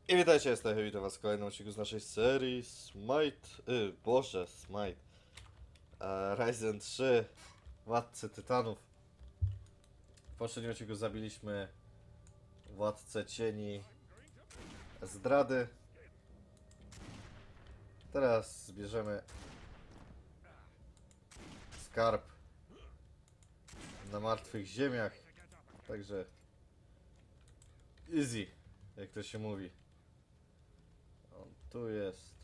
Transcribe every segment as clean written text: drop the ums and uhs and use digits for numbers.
I witajcie, jestem Hebi, witam was w kolejnym odcinku z naszej serii Smite. Ryzen 3, Władcy Tytanów. W poprzednim odcinku zabiliśmy Władcę Cieni zdrady. Teraz zbierzemy skarb na martwych ziemiach. Także easy, jak to się mówi. On tu jest.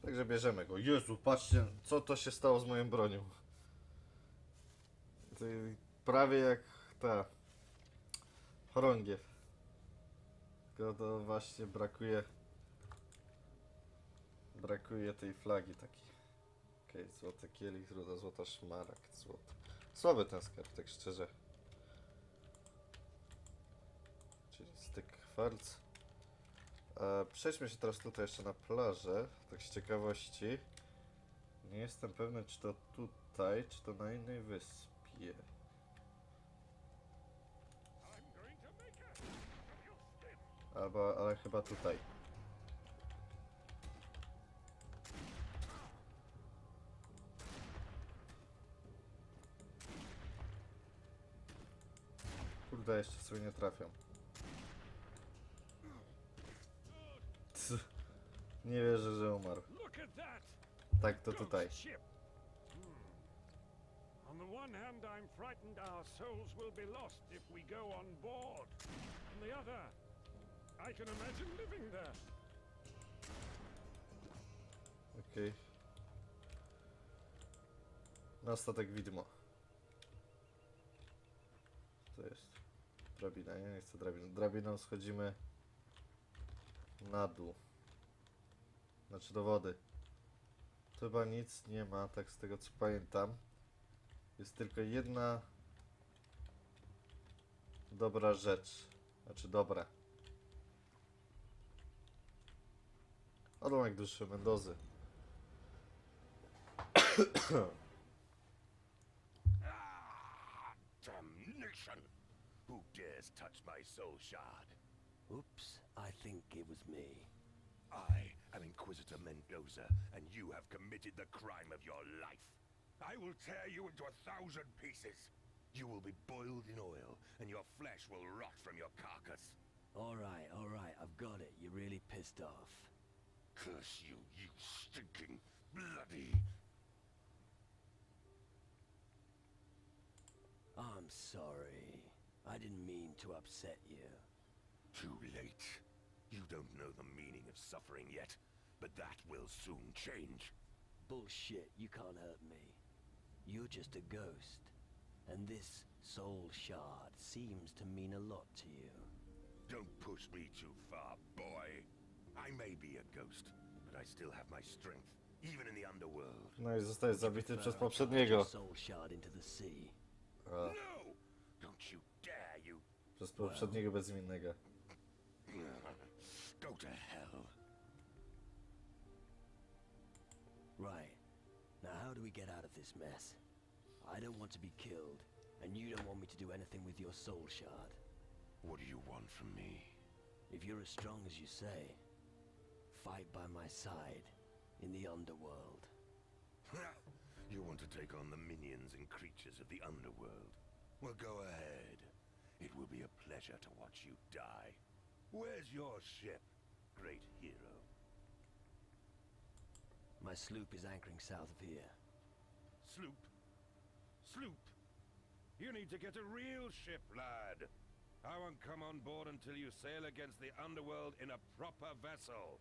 Także bierzemy go. Jezu, patrzcie, co to się stało z moją bronią. To prawie jak ta chorągiew. Tylko to właśnie brakuje tej flagi takiej. Okej, złoty kielich, ruda złota, szmaragd, złoto. Słaby ten skarb, tak szczerze. Czyli styk kwarc. Przejdźmy się teraz tutaj jeszcze na plażę, tak z ciekawości. Nie jestem pewny, czy to tutaj, czy to na innej wyspie. Ale chyba tutaj. Kurde, jeszcze sobie nie trafiam. Nie wierzę, że umarł. Tak, to tutaj. On the one hand, I'm frightened our souls will be lost if we go on board. On the other, I can imagine living there. Okej. Na statek widmo. To jest drabina, nie chcę drabiną. Drabiną schodzimy na dół. Znaczy do wody. Tu chyba nic nie ma, tak z tego co pamiętam. Jest tylko jedna dobra rzecz. Znaczy dobra. Odłamek duszy Mendozy. Damnation! Who dares touch my soul shard? Oops, I think it was me. I am Inquisitor Mendoza, and you have committed the crime of your life. I will tear you into 1,000 pieces. You will be boiled in oil, and your flesh will rot from your carcass. All right, I've got it. You're really pissed off. Curse you, you stinking, bloody... I'm sorry. I didn't mean to upset you. Too late. You don't know the meaning of suffering yet, but that will soon change. Bullshit, you can't hurt me. You're just a ghost. And this soul shard seems to mean a lot to you. Don't push me too far, boy. I may be a ghost, but I still have my strength, even in the underworld. No i zostaje zabity przez Your poprzedniego. soul shard into the sea. No! Don't you dare, you... Przez poprzedniego bezimiennego. Go to hell. Right. Now how do we get out of this mess? I don't want to be killed, and you don't want me to do anything with your soul shard. What do you want from me? If you're as strong as you say, fight by my side in the underworld. You want to take on the minions and creatures of the underworld? Well, go ahead. It will be a pleasure to watch you die. Where's your ship, great hero? My sloop is anchoring south of here. Sloop. Sloop. You need to get a real ship, lad. I won't come on board until you sail against the underworld in a proper vessel.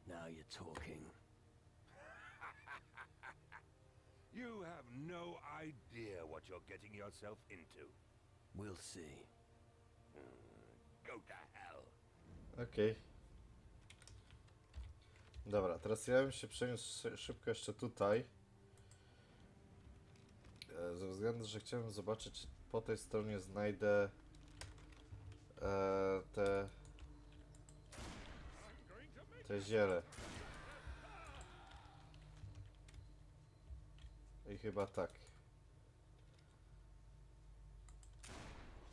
Now you're talking. You have no idea what you're getting yourself into. We'll see. Go to hell. Okej. Dobra, teraz ja bym się przeniósł szybko jeszcze tutaj. Ze względu, że chciałem zobaczyć, czy po tej stronie znajdę te ziele. I chyba tak.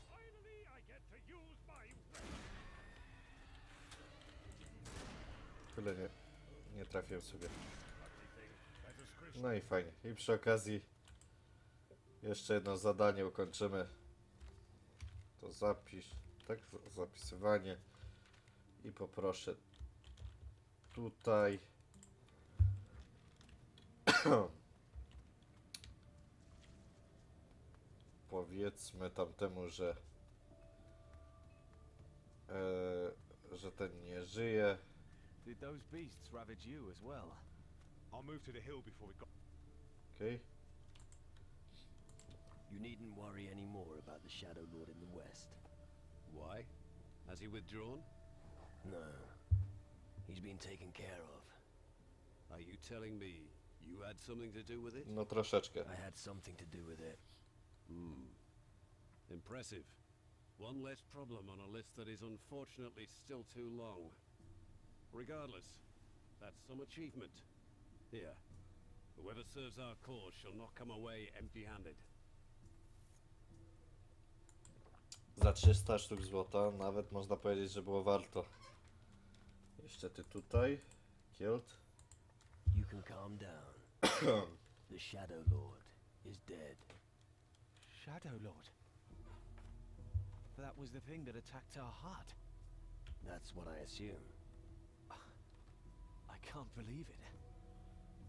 Finally, I get to use my weapon. Tyle nie trafiłem sobie. No i fajnie. I przy okazji jeszcze jedno zadanie ukończymy. To zapisz, tak? Zapisywanie. I poproszę tutaj powiedzmy tamtemu, że ten nie żyje. Did those beasts ravage you as well? I'll move to the hill before we got. Okej. You needn't worry anymore about the Shadow Lord in the west. Why? Has he withdrawn? No. He's been taken care of. Are you telling me you had something to do with it? No troszeczkę. I had something to do with it. Impressive. One less problem on a list that is unfortunately still too long. Regardless, that's some achievement. Here, whoever serves our cause shall not come away empty-handed. Za 300 sztuk złota nawet można powiedzieć, że było warto. Jeszcze ty tutaj. Kilt. You can calm down. The Shadow Lord is dead. Shadow Lord. That was the thing that attacked our hut. That's what I assume. I can't believe it.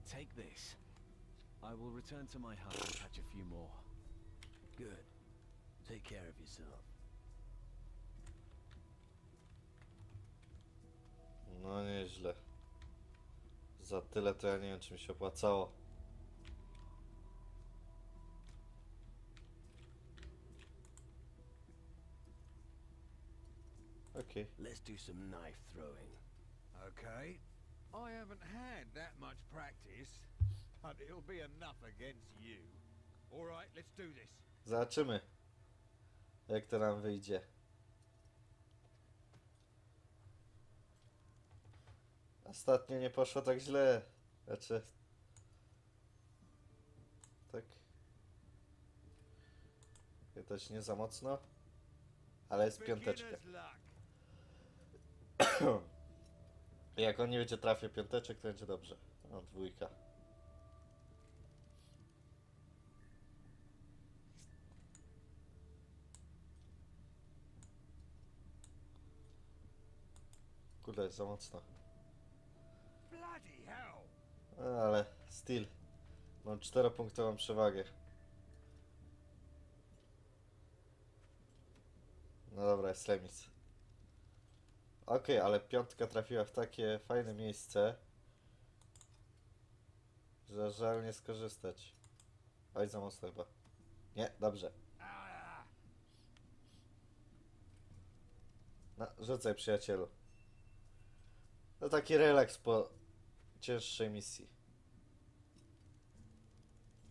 Take this. I will return to my hut and catch a few more. Good. Take care of yourself. No nieźle. Za tyle to ja nie wiem, czy mi się opłacało. Okay. Let's do some knife throwing. Okay. I haven't had that much practice, but it'll be enough against you. All right, let's do this. Zobaczymy, jak to nam wyjdzie. Ostatnio nie poszło tak źle. Znaczy... Tak. Też nie za mocno. Ale jest piąteczka. Beginner's luck. Jak on nie będzie trafił piąteczek, to będzie dobrze. O, dwójka. Kurde, jest za mocno. Bloody hell! Ale still. Mam 4-punktową przewagę. No dobra, jest remis. Okej, ale piątka trafiła w takie fajne miejsce, że żal nie skorzystać. Oj, za mocno chyba. Nie, dobrze. No, rzucaj, przyjacielu. To taki relaks po cięższej misji.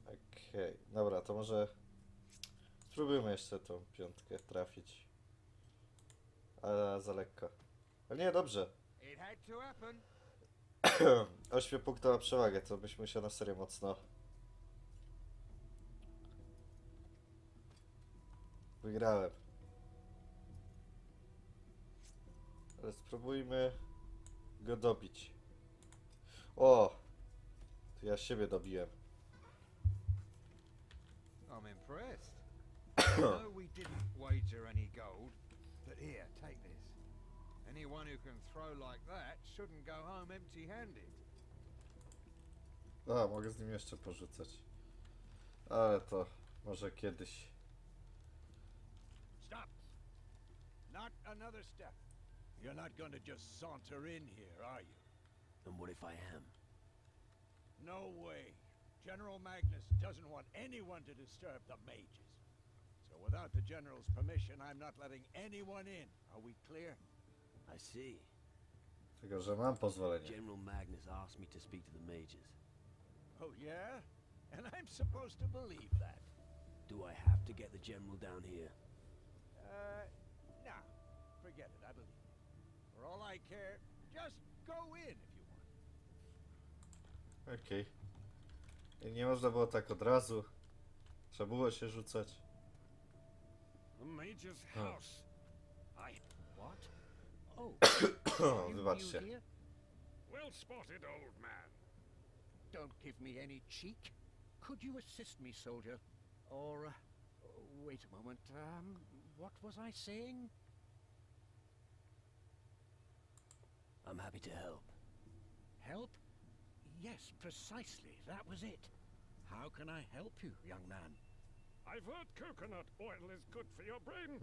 Okej, dobra, to może spróbujmy jeszcze tą piątkę trafić. Ale za lekko. Ale nie, dobrze. It had to happen. 8-punktowa przewagę, to byś musiał na serio mocno wygrałem. Ale spróbujmy go dobić. O! To ja siebie dobiłem. I'm impressed. No, we didn't wager any gold, but here, take this. Anyone who can throw like that shouldn't go home empty-handed. A, mogę z nim jeszcze porzucać. Ale to może kiedyś. Stop! Not another step. You're not going to just saunter in here, are you? And what if I am? No way. General Magnus doesn't want anyone to disturb the mages. So without the General's permission, I'm not letting anyone in. Are we clear? I see. Tylko, że mam pozwolenie. General Magnus asked me to speak to the mages. Oh, yeah? And I'm supposed to believe that. Do I have to get the general down here? No. Forget it, I believe you. For all I care, just go in if you want. Okej. I nie można było tak od razu. Trzeba było się rzucać. The Major's house. What? O, wybaczcie. Well, Well spotted, old man. Don't give me any cheek. Could you assist me, soldier? Or, wait a moment, what was I saying? I'm happy to help. Help? Yes, precisely, that was it. How can I help you, young man? I've heard coconut oil is good for your brain.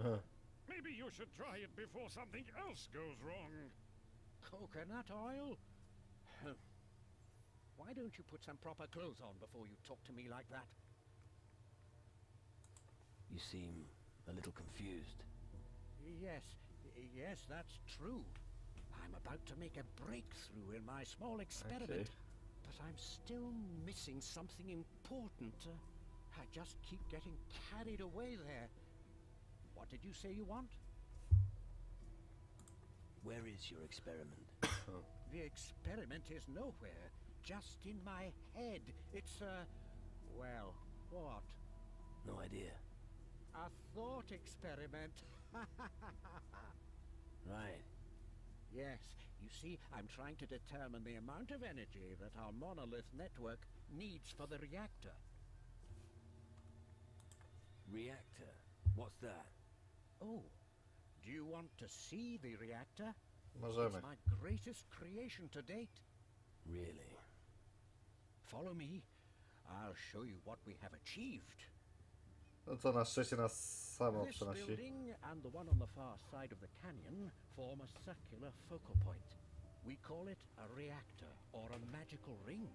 Maybe you should try it before something else goes wrong. Coconut oil? Why don't you put some proper clothes on before you talk to me like that? You seem a little confused. Yes, that's true. I'm about to make a breakthrough in my small experiment, but I'm still missing something important. I just keep getting carried away there. What did you say you want? Where is your experiment? The experiment is nowhere, just in my head. It's well, what? No idea. A thought experiment. Right. Yes, you see, I'm trying to determine the amount of energy that our monolith network needs for the reactor. Reactor? What's that? Oh, do you want to see the reactor? Możemy. It's my greatest creation to date. Really? Follow me. I'll show you what we have achieved. No to na szczęście nas samo This przenosi. building and the one on the far side of the canyon form a circular focal point. We call it a reactor or a magical ring.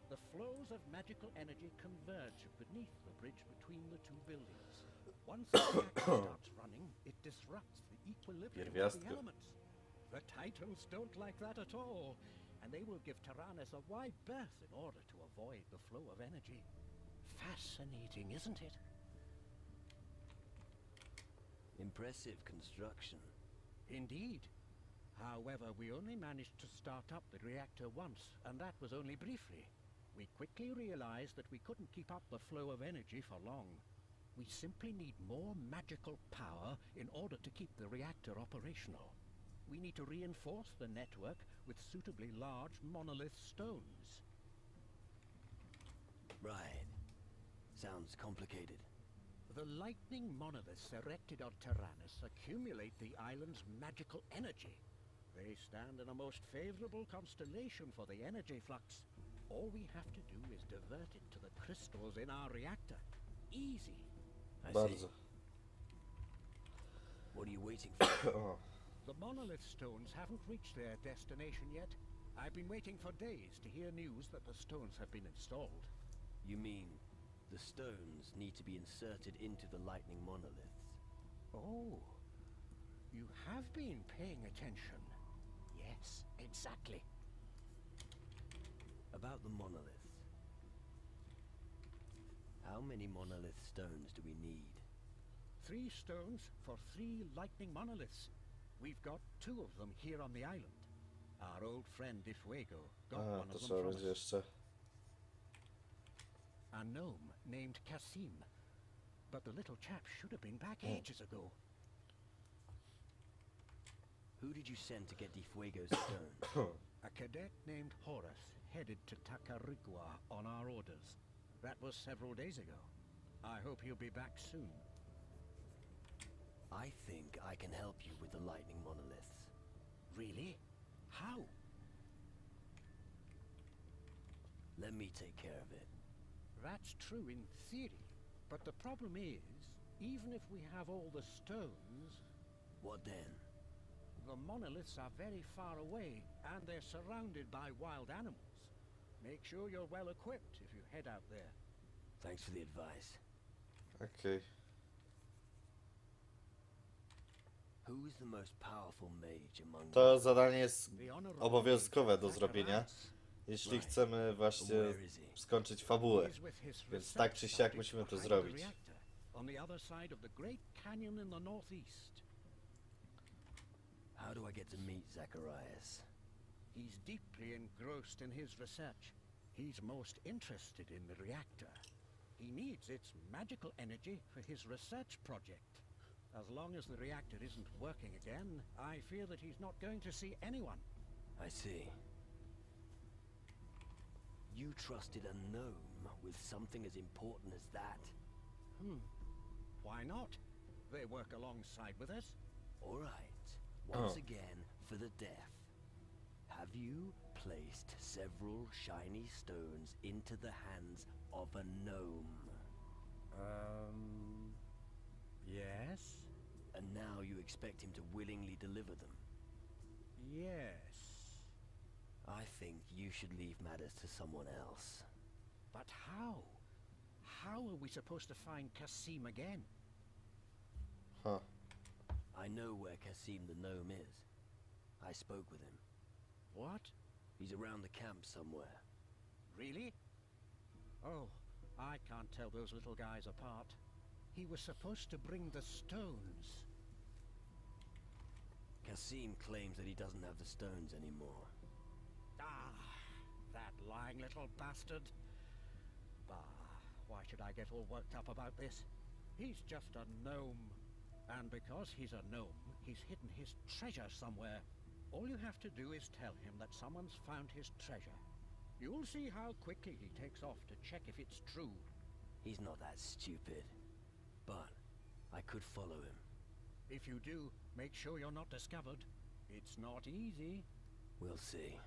The flows of magical energy converge beneath the bridge between the two buildings. Once the reactor starts running, it disrupts the equilibrium of the Pierwiastko. elements. The Titans don't like that at all, and they will give Tyrannus a wide berth in order to avoid the flow of energy. Fascinating, isn't it? Impressive construction. Indeed. However, we only managed to start up the reactor once, and that was only briefly. We quickly realized that we couldn't keep up the flow of energy for long. We simply need more magical power in order to keep the reactor operational. We need to reinforce the network with suitably large monolith stones. Right. Sounds complicated. The lightning monoliths erected on Tyrannus accumulate the island's magical energy. They stand in a most favorable constellation for the energy flux. All we have to do is divert it to the crystals in our reactor. Easy. I see. Bardzo. What are you waiting for? O, The monolith stones haven't reached their destination yet. I've been waiting for days to hear news that the stones have been installed. You mean the stones need to be inserted into the lightning monoliths? Oh, you have been paying attention. Yes, exactly. About the monoliths. How many monolith stones do we need? 3 stones for 3 lightning monoliths. We've got 2 of them here on the island. Our old friend Difuego got a, one to of them trzeba from będzie us. jeszcze. A gnome named Kasim. But the little chap should have been back ages ago. Who did you send to get Difuego's stone? A cadet named Horus headed to Tacarigua on our orders. That was several days ago. I hope he'll be back soon. I think I can help you with the lightning monoliths. Really? How? Let me take care of it. That's true in theory. But the problem is, even if we have all the stones, What then? the monoliths are very far away and they're surrounded by wild animals. Make sure you're well equipped if you head out there. Thanks for the advice. Okej. Who is the most powerful mage among you? To zadanie jest The honorable obowiązkowe do zrobienia, Zacharias. jeśli chcemy właśnie Where is he? skończyć fabułę. He's with his Więc research tak czy siak subjects musimy to behind the zrobić. reactor, on the other side of the great canyon in the northeast. How do I get to meet Zacharias? He's deeply engrossed in his research. He's most interested in the reactor. He needs its magical energy for his research project. As long as the reactor isn't working again, I fear that he's not going to see anyone. I see. You trusted a gnome with something as important as that? Why not? They work alongside with us. All right. Once again, for the deaf. Have you placed several shiny stones into the hands of a gnome? Yes? And now you expect him to willingly deliver them? Yes. I think you should leave matters to someone else. But how? How are we supposed to find Kasim again? Huh. I know where Kasim the gnome is. I spoke with him. What? He's around the camp somewhere. Really? Oh, I can't tell those little guys apart. He was supposed to bring the stones. Kasim claims that he doesn't have the stones anymore. Ah, that lying little bastard. Bah, why should I get all worked up about this? He's just a gnome. And because he's a gnome, he's hidden his treasure somewhere. All you have to do is tell him that someone's found his treasure. You'll see how quickly he takes off to check if it's true. He's not that stupid. But I could follow him. If you do, make sure you're not discovered. It's not easy. We'll see.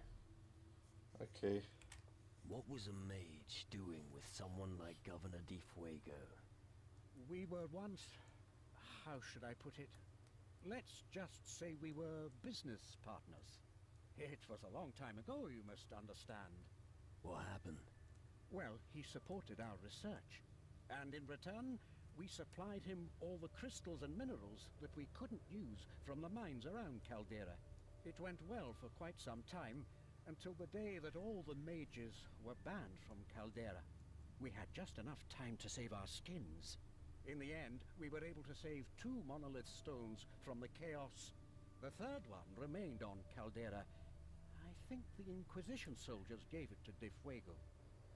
Okay. What was a mage doing with someone like Governor Di Fuego? We were once... how should I put it? Let's just say we were business partners. It was a long time ago, you must understand. What happened? Well, he supported our research. And in return, we supplied him all the crystals and minerals that we couldn't use from the mines around Caldera. It went well for quite some time, until the day that all the mages were banned from Caldera. We had just enough time to save our skins. In the end, we were able to save 2 monolith stones from the chaos. The third one remained on Caldera. I think the Inquisition soldiers gave it to De Fuego.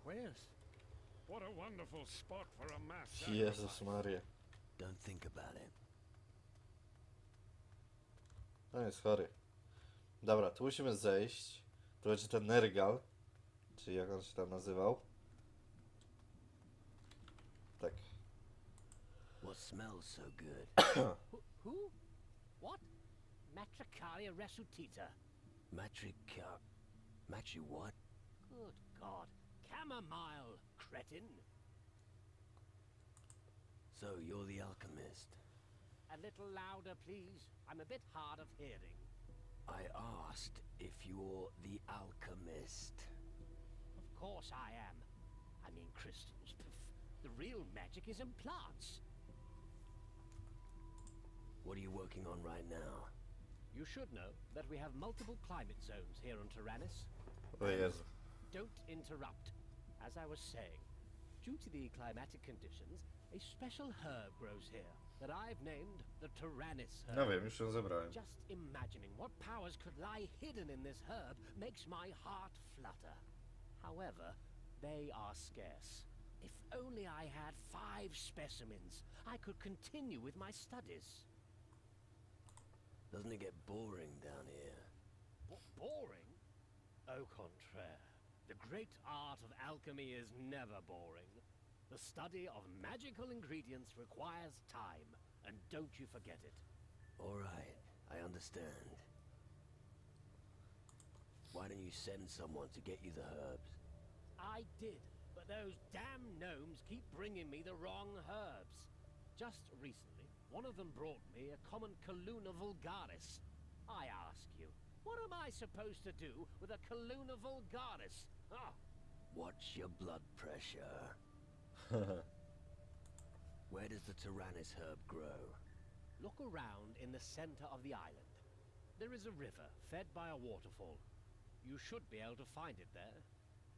Where's... What a wonderful spot for a mass Jezus Maria. Don't think about it. No jest chory. Dobra, tu musimy zejść. Tu będzie ten Nergal. Czyli jak on się tam nazywał. Tak. What smells so good? Who? What? Matricaria resutita. Matri what? Good God. Chamomile, cretin. So you're the alchemist. A little louder, please. I'm a bit hard of hearing. I asked if you're the alchemist. Of course I am. I mean crystals. Pff. The real magic is in plants. What are you working on right now? You should know that we have multiple climate zones here on Tyrannus. O Jezu. Don't interrupt. As I was saying, due to the climatic conditions, a special herb grows here that I've named the Tyrannus herb. No wiem, już ją zebrałem. Just imagining what powers could lie hidden in this herb makes my heart flutter. However, they are scarce. If only I had 5 specimens, I could continue with my studies. Doesn't it get boring down here? Boring? Au contraire. The great art of alchemy is never boring. The study of magical ingredients requires time, and don't you forget it. All right, I understand. Why don't you send someone to get you the herbs? I did, but those damn gnomes keep bringing me the wrong herbs. Just recently, one of them brought me a common Calluna vulgaris. I ask you, what am I supposed to do with a Calluna vulgaris? Ah, Watch your blood pressure. Where does the Tyrannus herb grow? look around in the center of the island. There is a river fed by a waterfall. You should be able to find it there.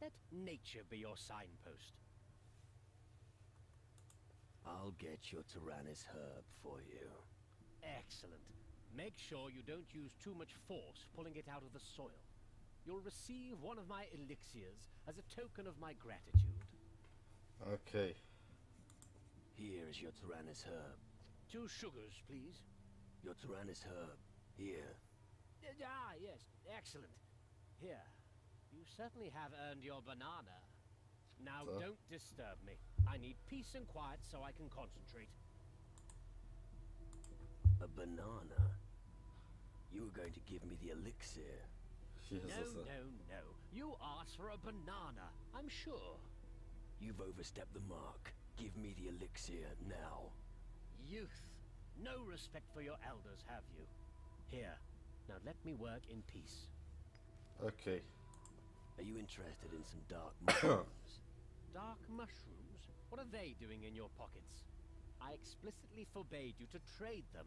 Let nature be your signpost. I'll get your Tyrannus herb for you. Excellent. Make sure you don't use too much force pulling it out of the soil. You'll receive one of my elixirs as a token of my gratitude. Okej. Here is your Tyrannus herb. 2 sugars, please. Your Tyrannus herb. Here. Yes, excellent. Here. You certainly have earned your banana. Now So? don't disturb me. I need peace and quiet so I can concentrate. A banana? You were going to give me the elixir. Jezus. No. You asked for a banana, I'm sure. You've overstepped the mark. Give me the elixir now. Youth. No respect for your elders, have you? Here. Now let me work in peace. Okej. Are you interested in some dark mushrooms? Dark mushrooms? What are they doing in your pockets? I explicitly forbade you to trade them.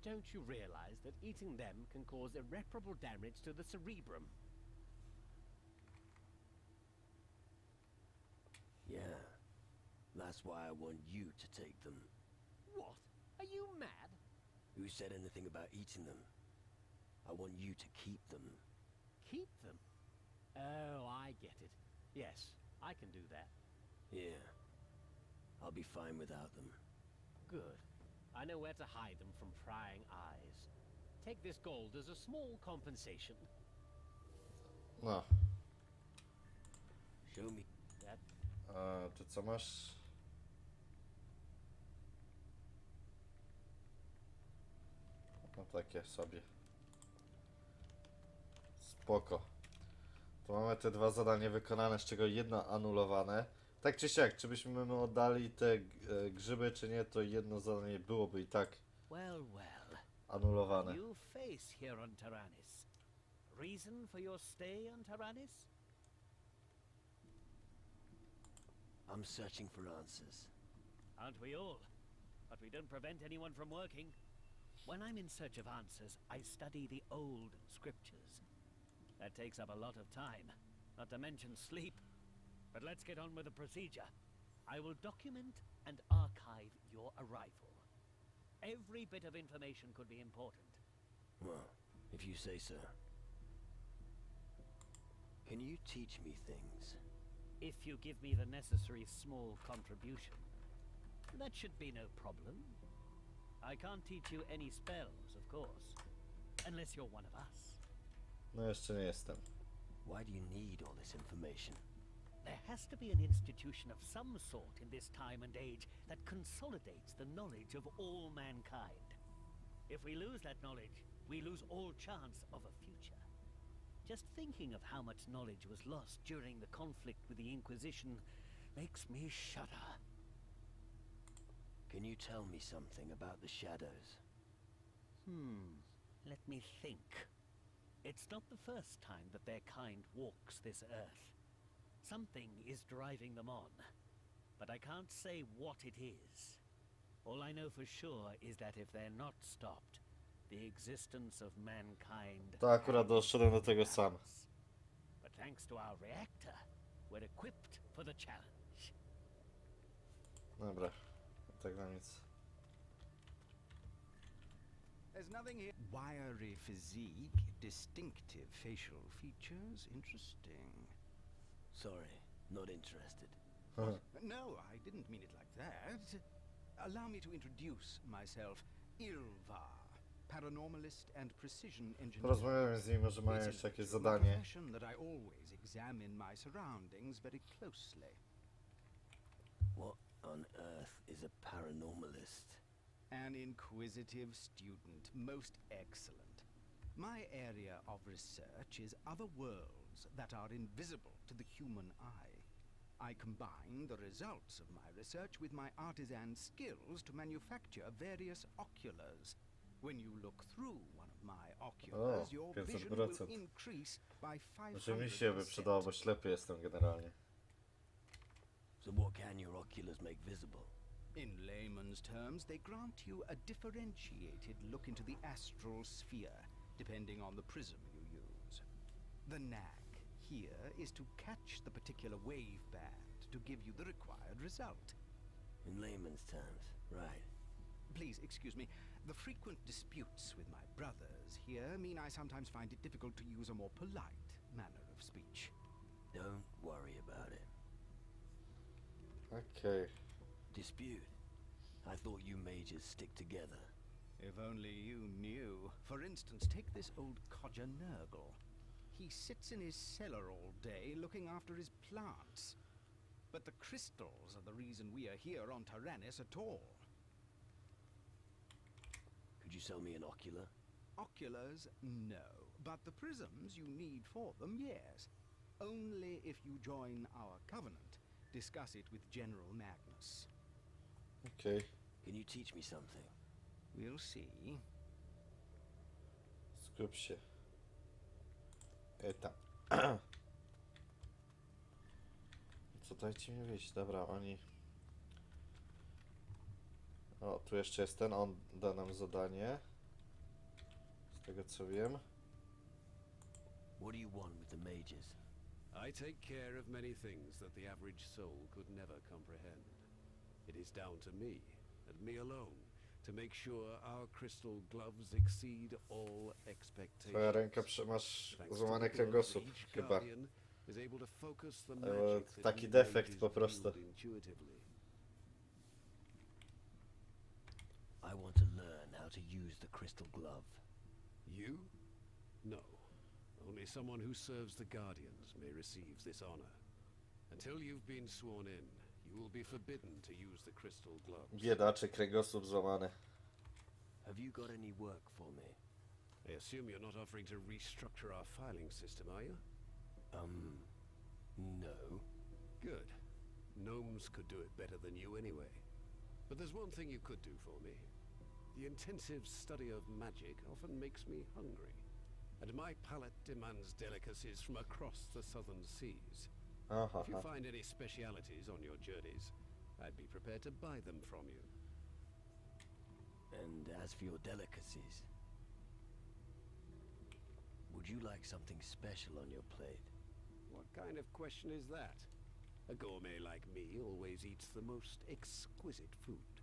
Don't you realize that eating them can cause irreparable damage to the cerebrum? Yeah. That's why I want you to take them. What? Are you mad? Who said anything about eating them? I want you to keep them. Keep them? Oh, I get it. Yes, I can do that. Yeah. I'll be fine without them. Good. I know where to hide them from prying eyes. Take this gold as a small compensation. No. Show me. That Ty co masz? No takie sobie. Spoko. Tu mamy te dwa zadania wykonane, z czego jedno anulowane. Tak czy siak, czy byśmy mu oddali te grzyby, czy nie, to jedno zadanie byłoby i tak Well. anulowane. New face here on Tyrannus. Reason for your stay on Tyrannus? I'm searching for answers. Aren't we all? But we don't prevent anyone from working. When I'm in search of answers, I study the old scriptures. That takes up a lot of time, not to mention sleep. But let's get on with the procedure. I will document and archive your arrival. Every bit of information could be important. Well, if you say so. Can you teach me things? If you give me the necessary small contribution, that should be no problem. I can't teach you any spells, of course, unless you're one of us. No jeszcze nie jestem. Why do you need all this information? There has to be an institution of some sort in this time and age that consolidates the knowledge of all mankind. If we lose that knowledge, we lose all chance of a future. Just thinking of how much knowledge was lost during the conflict with the Inquisition makes me shudder. Can you tell me something about the shadows? Let me think. It's not the first time that their kind walks this earth. Something is driving them on, but I can't say what it is. All I know for sure is that if they're not stopped, the existence of mankind... To akurat doszedłem do tego sam. But thanks to our reactor, we're equipped for the challenge. Dobra, tak na nic. There's nothing here. Wiry physique, distinctive facial features. Interesting. Sorry, not interested. No, I didn't mean it like that. Allow me to introduce myself. Ilvar, paranormalist and precision engineer. Porozmawiamy z nim, może mają jeszcze jakieś zadanie. Profession that I always examine my surroundings very closely. What on earth is a paranormalist? An inquisitive student, most excellent. My area of research is other worlds that are invisible to the human eye. I combine the results of my research with my artisan skills to manufacture various oculars. When you look through one of my oculars, your vision will 500%. increase by 500%. Może mi się by przydało, bo ślepy jestem generalnie. So what can your oculars make visible? In layman's terms, they grant you a differentiated look into the astral sphere, depending on the prism you use. The knack here is to catch the particular wave band to give you the required result. In layman's terms, right. Please excuse me. The frequent disputes with my brothers here mean I sometimes find it difficult to use a more polite manner of speech. Don't worry about it. Okej. Dispute? I thought you mages stick together. If only you knew. For instance, take this old codger Nurgle. he sits in his cellar all day looking after his plants. But the crystals are the reason we are here on Tyrannus at all. Could you sell me an ocular? Oculars, no. But the prisms you need for them, yes. Only if you join our covenant. Discuss it with General Magnus. Okej. Can you teach me something? We'll see. Skup się. Tam. Co, dajcie mi wyjść. Dobra, oni... O, tu jeszcze jest ten, on da nam zadanie. Z tego co wiem. What do you want with the mages? I take care of many things that the average soul could never comprehend. It is down to me, and me alone, to make sure our crystal gloves exceed all expectations. Twoja ręka masz Thanks to złamany the glove, kręgosłup, each chyba. guardian is able to focus the magic that taki he defekt mages po prostu. wield intuitively. I want to learn how to use the crystal glove. You? No. Only someone who serves the Guardians may receive this honor. Until you've been sworn in, you will be forbidden to use the crystal gloves. Biedaczy, kręgosłup złamany. Have you got any work for me? I assume you're not offering to restructure our filing system, are you? No. Good. Gnomes could do it better than you anyway. But there's one thing you could do for me. The intensive study of magic often makes me hungry. And my palate demands delicacies from across the southern seas. If you find any specialities on your journeys, I'd be prepared to buy them from you. And as for your delicacies, would you like something special on your plate? What kind of question is that? A gourmet like me always eats the most exquisite food.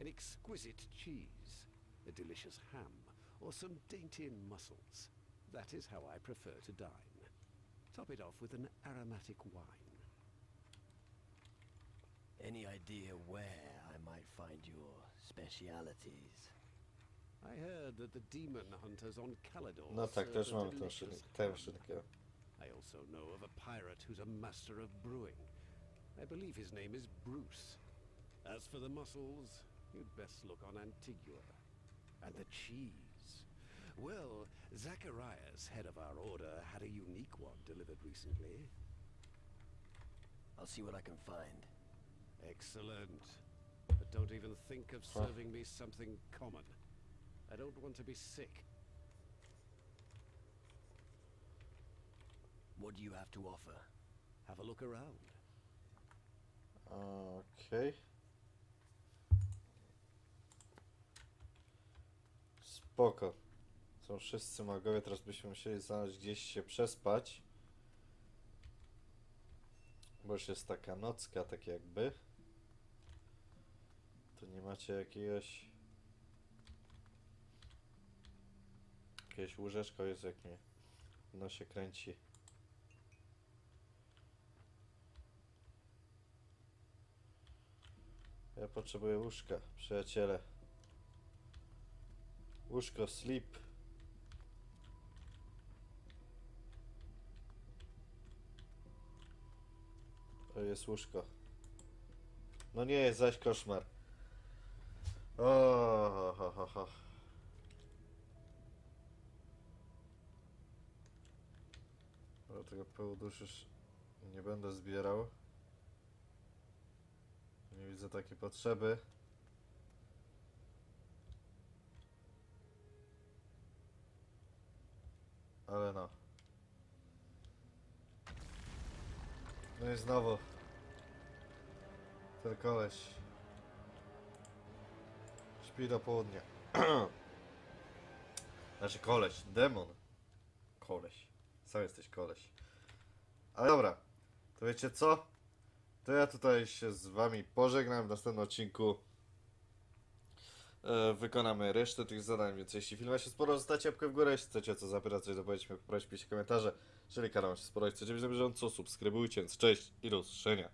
An exquisite cheese, a delicious ham, or some dainty mussels. That is how I prefer to dine. Top it off with an aromatic wine. Any idea where I might find your specialities? I heard that the demon hunters on Calador No tak, serve też a mam tę delicious szynkę. I also know of a pirate who's a master of brewing. I believe his name is Bruce. As for the mussels, you'd best look on Antigua. And the cheese. Well, Zacharias, head of our order, had a unique one delivered recently. I'll see what I can find. Excellent. But don't even think of serving me something common. I don't want to be sick. What do you have to offer? Have a look around. Okej. Spoko. Są wszyscy magowie, teraz byśmy musieli znaleźć gdzieś się przespać. Bo już jest taka nocka, tak jakby. Tu nie macie jakiegoś łóżeczko, jest jak mnie w nosie kręci. Ja potrzebuję łóżka, przyjaciele. Łóżko, sleep. To jest łóżko. No nie jest zaś koszmar. O, ho, ho, ho. Do tego pyłu dusz już nie będę zbierał. Nie widzę takiej potrzeby. Ale no. No i znowu ten koleś śpi do południa. Znaczy koleś, demon. Koleś. Sam jesteś koleś. Ale dobra, to wiecie co? To ja tutaj się z wami pożegnam. W następnym odcinku wykonamy resztę tych zadań, więc jeśli film wam się spodobał, zostawcie łapkę w górę. Jeśli chcecie co zapytać, coś dopowiedzieć mi, poproście, piszcie komentarze. Jeżeli kanał wam się spodobał, chcecie być na bieżąco, subskrybujcie, więc cześć i do usłyszenia.